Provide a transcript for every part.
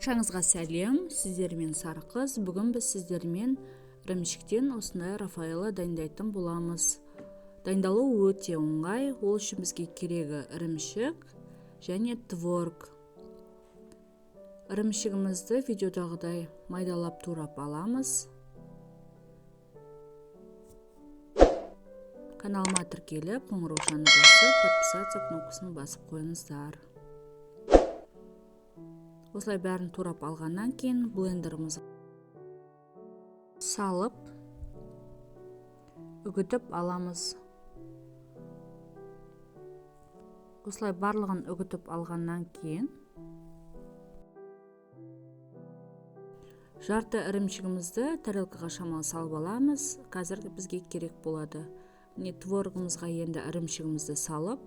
Баршаңызға сәлем, сіздермен Сарықыз. Бүгін біз сіздермен ірімшіктен осындай рафаэлло дайындайтын боламыз. Дайындалу өте оңай. Ол үшін бізге керегі ірімшік және творог. Ірімшігімізді видеодағыдай майдалап турап аламыз. Каналыма тіркеліп, қоңыраушаны басып, подписаться кнопкасын басып қойыңыздар. Осылай бәрін турап алғаннан кейін блендерімізді салып үгітіп аламыз. Осылай барлығын үгітіп алғаннан кейін жарты ірімшігімізді тарелкаға шамалы салып аламыз. Қазір бізге керек болады. Міне творогымызға енді ірімшігімізді салып,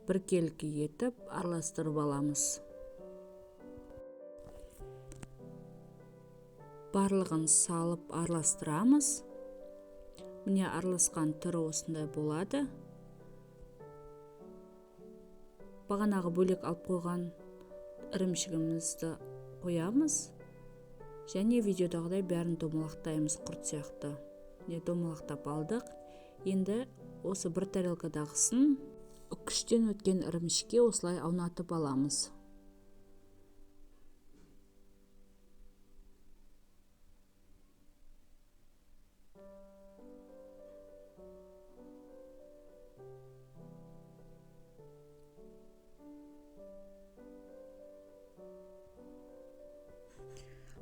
біркелкі етіп араластырып аламыз. Барлығын салып араластырамыз. Міне араласқан түрі осындай болады. Бағанағы бөлек алып қойған ірімшігімізді қоямыз. Және видеодағыдай бәрін домалақтаймыз құрт сияқты. Міне домалақтап алдық. Енді осы бір тарелкадағысын үккіштен өткен ірімшікке осылай аунатып аламыз.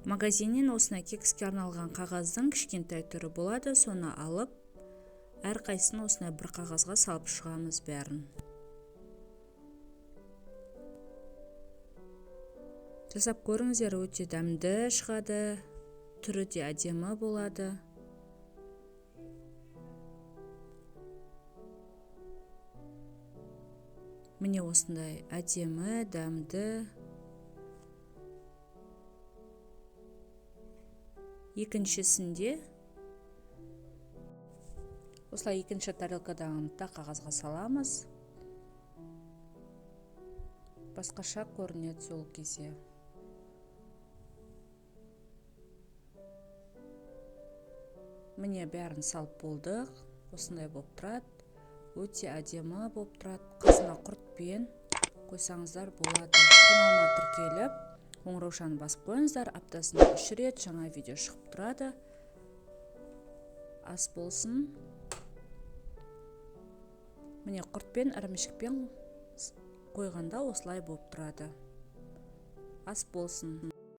Магазиннен осындай кекске арналған қағаздың кішкентай түрі болады. Соны алып, әрқайсысын осындай бір қағазға салып шығамыз бәрін. Жасап көріңіздер, өте дәмді шығады, түрі де әдемі болады. Міне осындай әдемі, дәмді. Екіншісінде осылай екінші тарелкадан да қағазға саламыз. Басқаша көрінеді сол кезде. Міне бәрін салып болдық. Осындай болып тұрады. Өте әдемі болып тұрады. Қасына құртпен қойсаңыздар болады. Каналыма тіркеліп, қоңыраушаны басып қойыңыздар. Аптасында 3 рет жаңа видео шығып тұрады. Ас болсын. Міне құртпен, ірімшікпен қойғанда осылай болып тұрады. Ас болсын.